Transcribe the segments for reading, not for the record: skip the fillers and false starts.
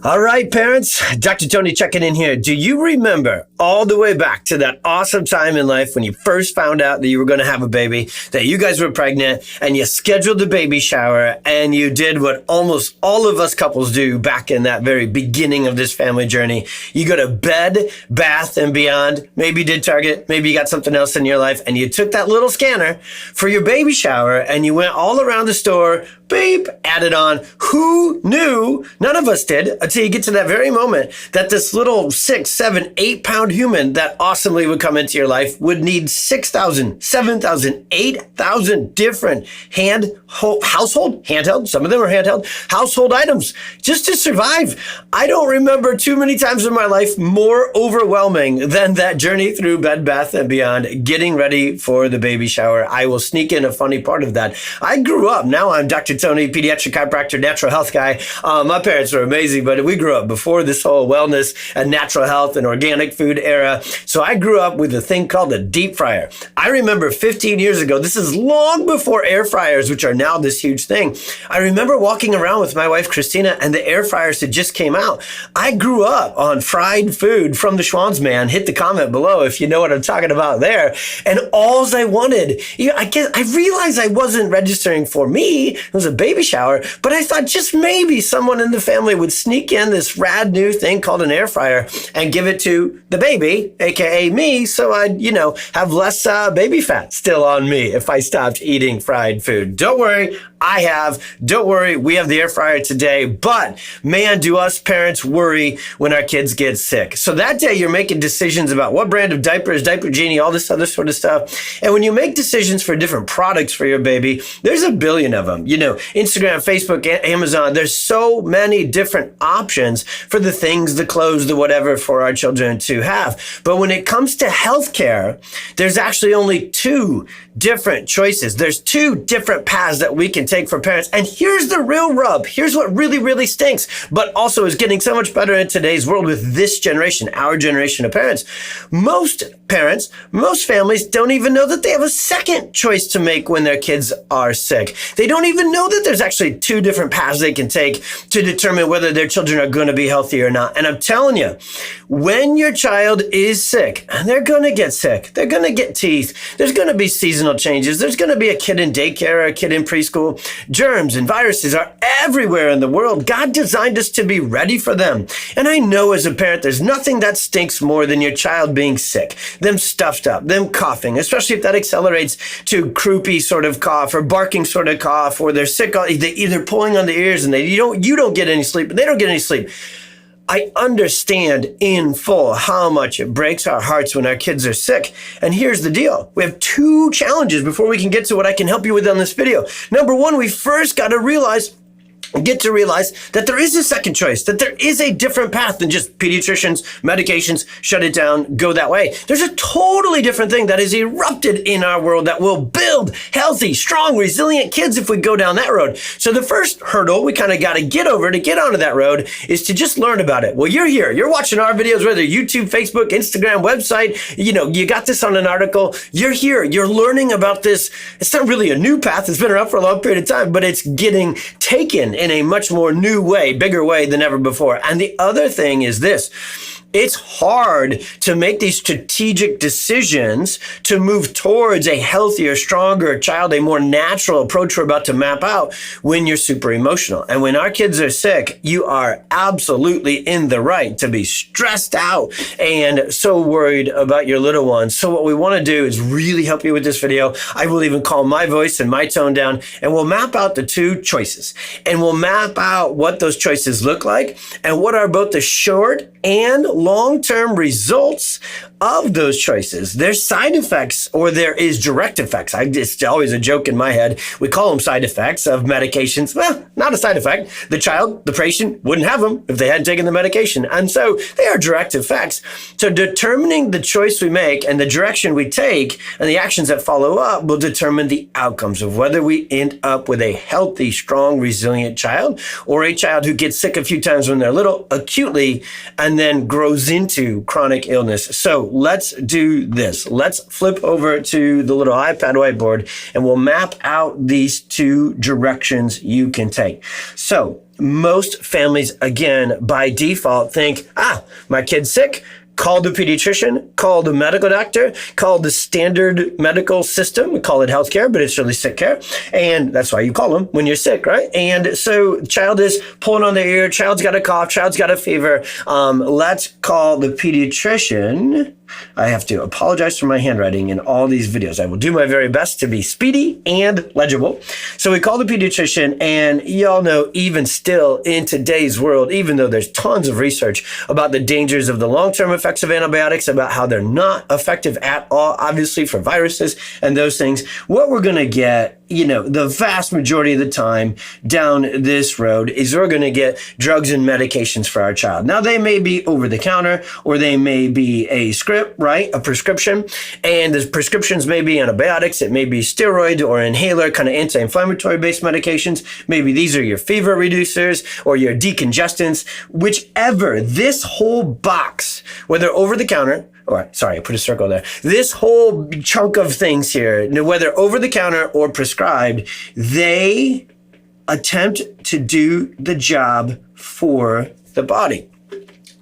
All right, parents, Dr. Tony checking in here. Do you remember all the way back to that awesome time in life when you first found out that you were going to have a baby, that you guys were pregnant, and you scheduled the baby shower, and you did what almost all of us couples do back in that very beginning of this family journey? You go to Bed, Bath, and Beyond. Maybe you did Target. Maybe you got something else in your life, and you took that little scanner for your baby shower, and you went all around the store, beep, added on. Who knew? None of us did until you get to that very moment that this little 6, 7, 8 pound human that awesomely would come into your life would need 6,000, 7,000, 8,000 different handheld, some of them are handheld, household items just to survive. I don't remember too many times in my life more overwhelming than that journey through Bed Bath & Beyond, getting ready for the baby shower. I will sneak in a funny part of that. I grew up, now I'm Dr. Tony, pediatric chiropractor, natural health guy. My parents were amazing, but we grew up before this whole wellness and natural health and organic food era. So I grew up with a thing called a deep fryer. I remember 15 years ago, this is long before air fryers, which are now this huge thing. I remember walking around with my wife, Christina, and the air fryers had just came out. I grew up on fried food from the Schwann's Man. Hit the comment below if you know what I'm talking about there. And alls I wanted, I realized I wasn't registering for me. It was a baby shower, but I thought just maybe someone in the family would sneak in this rad new thing called an air fryer and give it to the baby, aka me, so I'd, have less baby fat still on me if I stopped eating fried food. Don't worry, I have. Don't worry, we have the air fryer today, but man, do us parents worry when our kids get sick. So that day you're making decisions about what brand of diapers, Diaper Genie, all this other sort of stuff. And when you make decisions for different products for your baby, there's a billion of them. Instagram, Facebook, Amazon, there's so many different options for the things, the clothes, the whatever for our children to have. But when it comes to healthcare, there's actually only 2 different choices. There's 2 different paths that we can take for parents. And here's the real rub. Here's what really, really stinks, but also is getting so much better in today's world with this generation, our generation of parents. Most parents, most families don't even know that they have a second choice to make when their kids are sick. They don't even know that there's actually 2 different paths they can take to determine whether their children are going to be healthy or not. And I'm telling you, when your child is sick, and they're going to get sick, they're going to get teeth, there's going to be seasonal changes, there's going to be a kid in daycare or a kid in preschool. Germs and viruses are everywhere in the world. God designed us to be ready for them. And I know as a parent, there's nothing that stinks more than your child being sick, them stuffed up, them coughing, especially if that accelerates to croupy sort of cough or barking sort of cough, or they're sick, they're either pulling on the ears and you don't get any sleep, but they don't get any sleep. I understand in full how much it breaks our hearts when our kids are sick. And here's the deal. We have 2 challenges before we can get to what I can help you with on this video. Number 1, we first got to get to realize that there is a second choice, that there is a different path than just pediatricians, medications, shut it down, go that way. There's a totally different thing that has erupted in our world that will build healthy, strong, resilient kids if we go down that road. So the first hurdle we kind of got to get over to get onto that road is to just learn about it. Well, you're here, you're watching our videos, whether YouTube, Facebook, Instagram, website, you got this on an article, you're here, you're learning about this. It's not really a new path, it's been around for a long period of time, but it's getting taken in a much more new way, bigger way than ever before. And the other thing is this. It's hard to make these strategic decisions to move towards a healthier, stronger child, a more natural approach we're about to map out when you're super emotional. And when our kids are sick, you are absolutely in the right to be stressed out and so worried about your little ones. So what we want to do is really help you with this video. I will even calm my voice and my tone down, and we'll map out the 2 choices. And we'll map out what those choices look like and what are both the short and long-term results of those choices. There's side effects, or there is direct effects. It's always a joke in my head. We call them side effects of medications. Well, not a side effect. The child, the patient, wouldn't have them if they hadn't taken the medication. And so they are direct effects. So determining the choice we make and the direction we take and the actions that follow up will determine the outcomes of whether we end up with a healthy, strong, resilient child, or a child who gets sick a few times when they're little, acutely, and then grows goes into chronic illness. So let's do this. Let's flip over to the little iPad whiteboard and we'll map out these two directions you can take. So most families, again, by default think, my kid's sick. Call the pediatrician, call the medical doctor, call the standard medical system. We call it healthcare, but it's really sick care. And that's why you call them when you're sick, right? And so child is pulling on their ear, child's got a cough, child's got a fever. Let's call the pediatrician. I have to apologize for my handwriting in all these videos. I will do my very best to be speedy and legible. So we call the pediatrician, and y'all know, even still in today's world, even though there's tons of research about the dangers of the long-term effects of antibiotics, about how they're not effective at all, obviously for viruses and those things, what we're going to get, the vast majority of the time down this road is we're going to get drugs and medications for our child. Now, they may be over the counter or they may be a script, right? A prescription. And the prescriptions may be antibiotics. It may be steroid or inhaler, kind of anti-inflammatory based medications. Maybe these are your fever reducers or your decongestants, whichever. This whole box, whether over the counter, I put a circle there. This whole chunk of things here, whether over the counter or prescribed, they attempt to do the job for the body.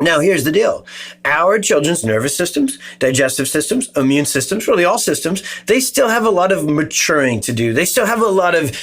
Now, here's the deal. Our children's nervous systems, digestive systems, immune systems, really all systems, they still have a lot of maturing to do. They still have a lot of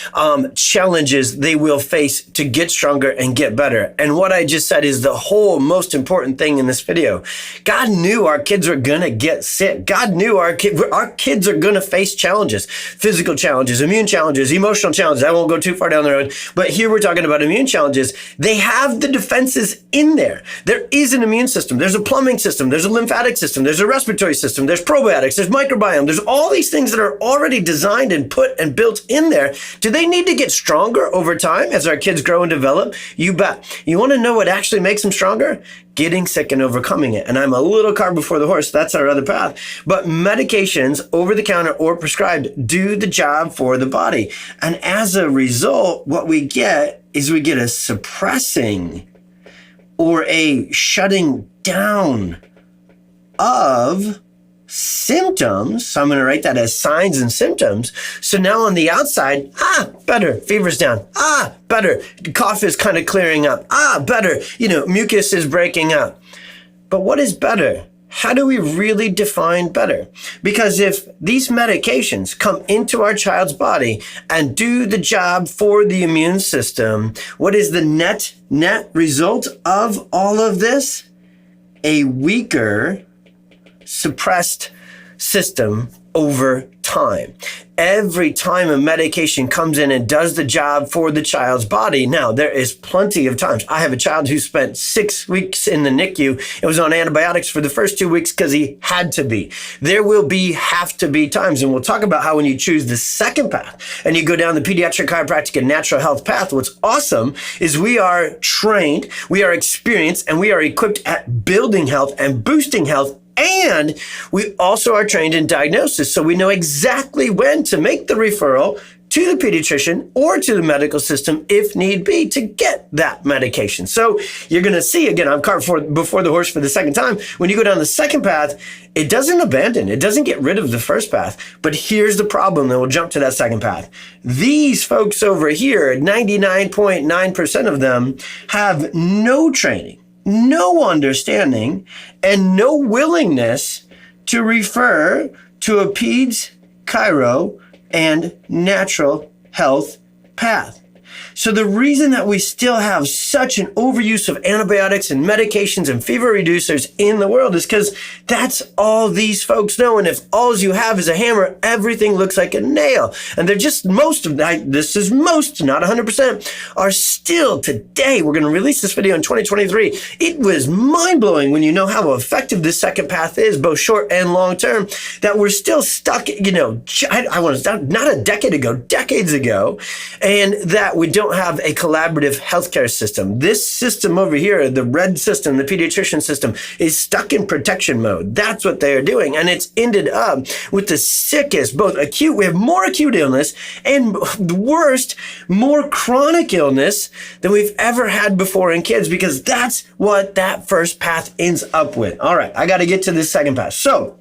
challenges they will face to get stronger and get better. And what I just said is the whole most important thing in this video. God knew our kids were going to get sick. God knew our kids are going to face challenges, physical challenges, immune challenges, emotional challenges. I won't go too far down the road, but here we're talking about immune challenges. They have the defenses in there. There is an immune system. There's a plumbing system. There's a lymphatic system. There's a respiratory system. There's probiotics. There's microbiome. There's all these things that are already designed and put and built in there. Do they need to get stronger over time as our kids grow and develop? You bet. You want to know what actually makes them stronger? Getting sick and overcoming it. And I'm a little cart before the horse. That's our other path. But medications, over the counter or prescribed, do the job for the body. And as a result, what we get is we get a suppressing or a shutting down of symptoms. So I'm going to write that as signs and symptoms. So now on the outside, better, fever's down. Better, cough is kind of clearing up. Better, mucus is breaking up. But what is better? How do we really define better? Because if these medications come into our child's body and do the job for the immune system, what is the net result of all of this? A weaker, suppressed system over time. Every time a medication comes in and does the job for the child's body. Now, there is plenty of times. I have a child who spent 6 weeks in the NICU and was on antibiotics for the first 2 weeks because he had to be. There will have to be times, and we'll talk about how when you choose the second path and you go down the pediatric chiropractic and natural health path, what's awesome is we are trained, we are experienced, and we are equipped at building health and boosting health. And we also are trained in diagnosis, so we know exactly when to make the referral to the pediatrician or to the medical system if need be to get that medication. So you're going to see, again, I'm cart before the horse for the second time. When you go down the second path, it doesn't abandon, it doesn't get rid of the first path. But here's the problem, then we'll jump to that second path. These folks over here, 99.9% of them have no training, no understanding, and no willingness to refer to a peds, chiro, and natural health path. So the reason that we still have such an overuse of antibiotics and medications and fever reducers in the world is because that's all these folks know. And if all you have is a hammer, everything looks like a nail. And they're just most, not 100%, are still today. We're going to release this video in 2023. It was mind-blowing when you know how effective this second path is, both short and long term, that we're still stuck, not a decade ago, decades ago, and that we don't don't have a collaborative healthcare system. This system over here, the red system, the pediatrician system, is stuck in protection mode. That's what they are doing. And it's ended up with the sickest, both acute, we have more acute illness, and the worst, more chronic illness than we've ever had before in kids, because that's what that first path ends up with. All right, I got to get to this second path. So,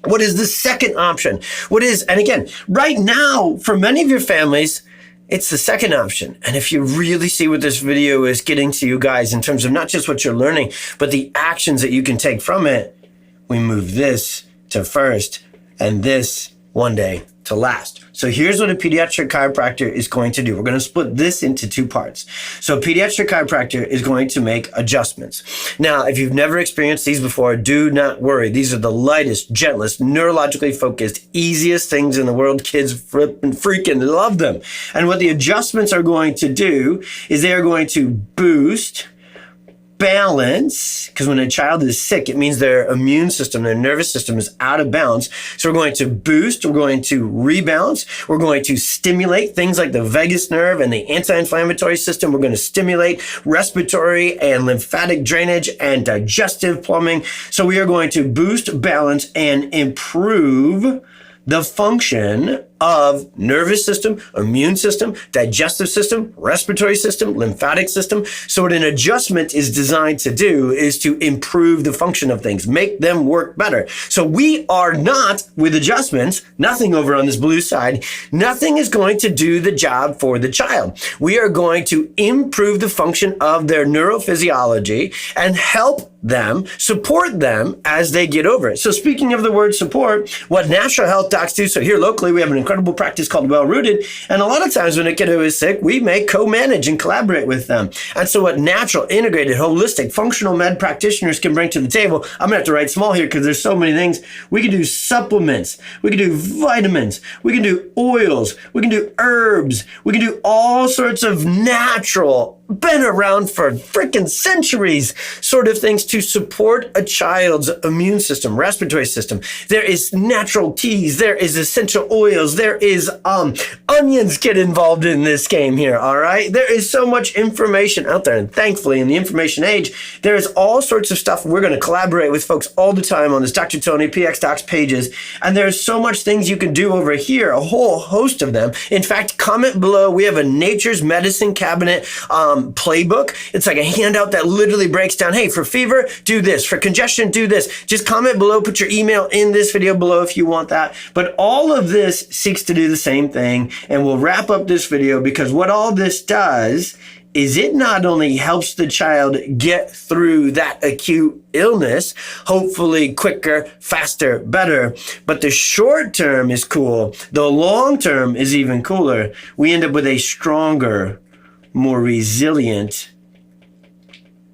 what is the second option? And again, right now, for many of your families, it's the second option. And if you really see what this video is getting to you guys in terms of not just what you're learning, but the actions that you can take from it, we move this to first and this one day to last. So here's what a pediatric chiropractor is going to do. We're going to split this into two parts. So a pediatric chiropractor is going to make adjustments. Now, if you've never experienced these before, do not worry. These are the lightest, gentlest, neurologically focused, easiest things in the world. Kids freaking love them. And what the adjustments are going to do is they are going to boost balance, because when a child is sick, it means their immune system, their nervous system is out of balance. So we're going to boost, we're going to rebalance, we're going to stimulate things like the vagus nerve and the anti-inflammatory system. We're going to stimulate respiratory and lymphatic drainage and digestive plumbing. So we are going to boost, balance, and improve the function of nervous system, immune system, digestive system, respiratory system, lymphatic system. So what an adjustment is designed to do is to improve the function of things, make them work better. So we are not, with adjustments, nothing over on this blue side, nothing is going to do the job for the child. We are going to improve the function of their neurophysiology and help them, support them as they get over it. So speaking of the word support, what natural health docs do, so here locally we have an incredible practice called Well Rooted, and a lot of times when a kiddo is sick, we may co-manage and collaborate with them. And so what natural, integrated, holistic, functional med practitioners can bring to the table, I'm gonna have to write small here because there's so many things. We can do supplements, we can do vitamins, we can do oils, we can do herbs, we can do all sorts of natural, been around for freaking centuries sort of things to support a child's immune system, respiratory system. There is natural teas, there is essential oils, there is onions get involved in this game here, all right? There is so much information out there, and thankfully in the information age, there is all sorts of stuff. We're gonna collaborate with folks all the time on this Dr. Tony PX Docs pages, and there's so much things you can do over here, a whole host of them. In fact, comment below, we have a Nature's Medicine Cabinet playbook. It's like a handout that literally breaks down, hey, for fever, do this. For congestion, do this. Just comment below, put your email in this video below if you want that. But all of this seeks to do the same thing, and we'll wrap up this video because what all this does is it not only helps the child get through that acute illness, hopefully quicker, faster, better, but the short term is cool. The long term is even cooler. We end up with a stronger, more resilient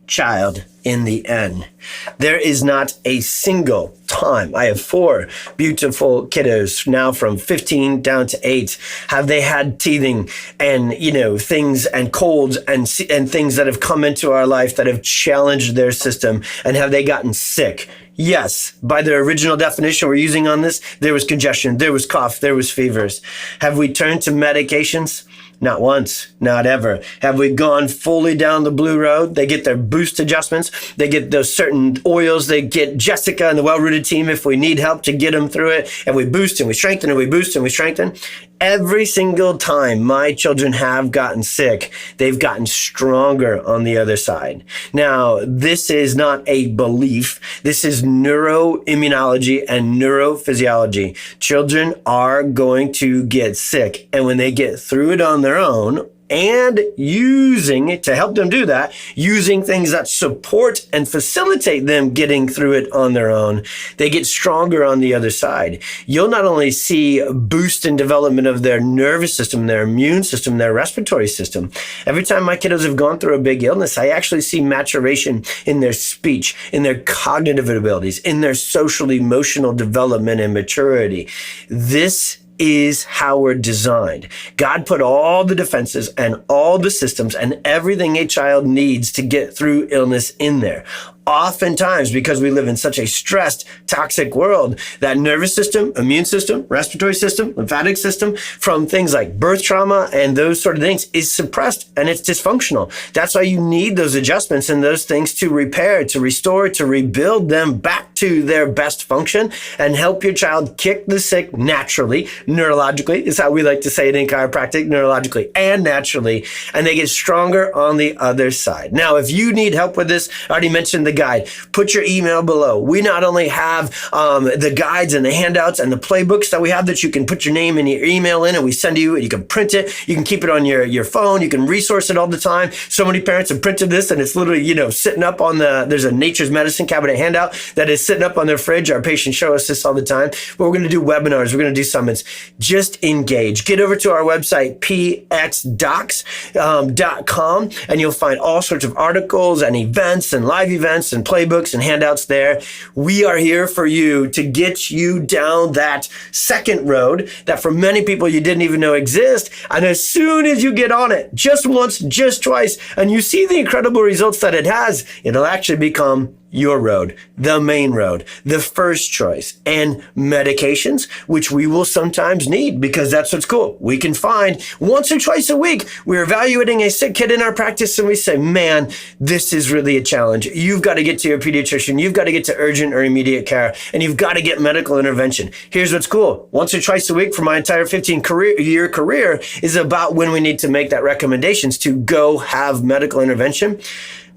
child in the end. There is not a single time. I have 4 beautiful kiddos now from 15 down to 8. Have they had teething and, things and colds and things that have come into our life that have challenged their system, and have they gotten sick? Yes, by the original definition we're using on this, there was congestion, there was cough, there was fevers. Have we turned to medications? Not once, not ever. Have we gone fully down the blue road? They get their boost adjustments. They get those certain oils. They get Jessica and the Well Rooted team if we need help to get them through it. And we boost and we strengthen and we boost and we strengthen. Every single time my children have gotten sick, they've gotten stronger on the other side. Now, this is not a belief. This is neuroimmunology and neurophysiology. Children are going to get sick. And when they get through it on their own, and using, to help them do that, using things that support and facilitate them getting through it on their own, they get stronger on the other side. You'll not only see a boost in development of their nervous system, their immune system, their respiratory system. Every time my kiddos have gone through a big illness, I actually see maturation in their speech, in their cognitive abilities, in their social, emotional development and maturity. This is how we're designed. God put all the defenses and all the systems and everything a child needs to get through illness in there. Oftentimes, because we live in such a stressed, toxic world, that nervous system, immune system, respiratory system, lymphatic system, from things like birth trauma and those sort of things, is suppressed and it's dysfunctional. That's why you need those adjustments and those things to repair, to restore, to rebuild them back to their best function and help your child kick the sick naturally, neurologically, is how we like to say it in chiropractic, neurologically and naturally, and they get stronger on the other side. Now, if you need help with this, I already mentioned the guide. Put your email below. We not only have the guides and the handouts and the playbooks that we have that you can put your name and your email in and we send you, and you can print it. You can keep it on your phone. You can resource it all the time. So many parents have printed this and it's literally, sitting up on there's a Nature's Medicine cabinet handout that is sitting up on their fridge. Our patients show us this all the time. But we're going to do webinars. We're going to do summits. Just engage. Get over to our website, pxdocs.com, and you'll find all sorts of articles and events and live events and playbooks and handouts there. We are here for you to get you down that second road that for many people you didn't even know exist. And as soon as you get on it, just once, just twice, and you see the incredible results that it has, it'll actually become your road, the main road, the first choice. And medications, which we will sometimes need, because that's what's cool. We can find once or twice a week, we're evaluating a sick kid in our practice and we say, man, this is really a challenge. You've got to get to your pediatrician. You've got to get to urgent or immediate care, and you've got to get medical intervention. Here's what's cool. Once or twice a week for my entire 15-year career is about when we need to make that recommendations to go have medical intervention.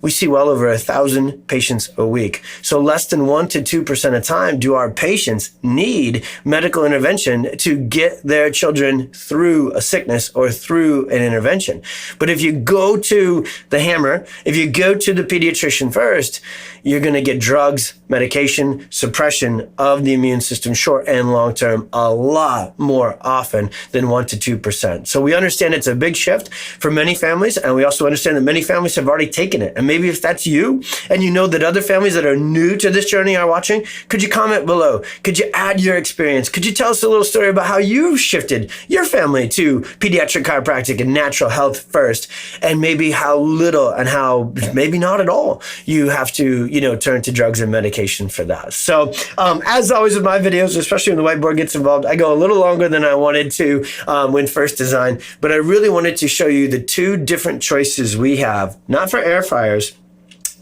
We see well over 1,000 patients a week. So less than 1 to 2% of time do our patients need medical intervention to get their children through a sickness or through an intervention. But if you go to the hammer, if you go to the pediatrician first, you're going to get drugs, medication, suppression of the immune system, short and long term, a lot more often than 1 to 2%. So we understand it's a big shift for many families, and we also understand that many families have already taken it. And maybe if that's you, and you know that other families that are new to this journey are watching, could you comment below? Could you add your experience? Could you tell us a little story about how you've shifted your family to pediatric chiropractic and natural health first, and maybe how little and how maybe not at all you have to, turn to drugs and medication for that. So as always with my videos, especially when the whiteboard gets involved, I go a little longer than I wanted to when first designed, but I really wanted to show you the two different choices we have, not for air fryers,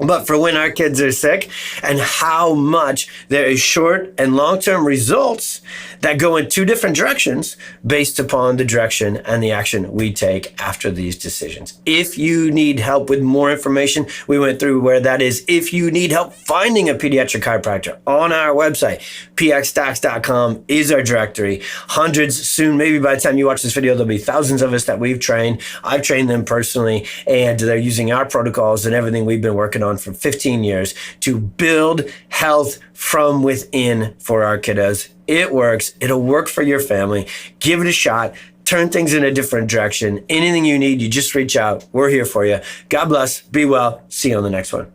but for when our kids are sick, and how much there is short and long-term results that go in two different directions based upon the direction and the action we take after these decisions. If you need help with more information, we went through where that is. If you need help finding a pediatric chiropractor, on our website, pxdocs.com is our directory. Hundreds, soon, maybe by the time you watch this video, there'll be thousands of us that we've trained. I've trained them personally, and they're using our protocols and everything we've been working on for 15 years to build health from within for our kiddos. It works. It'll work for your family. Give it a shot. Turn things in a different direction. Anything you need, you just reach out. We're here for you. God bless. Be well. See you on the next one.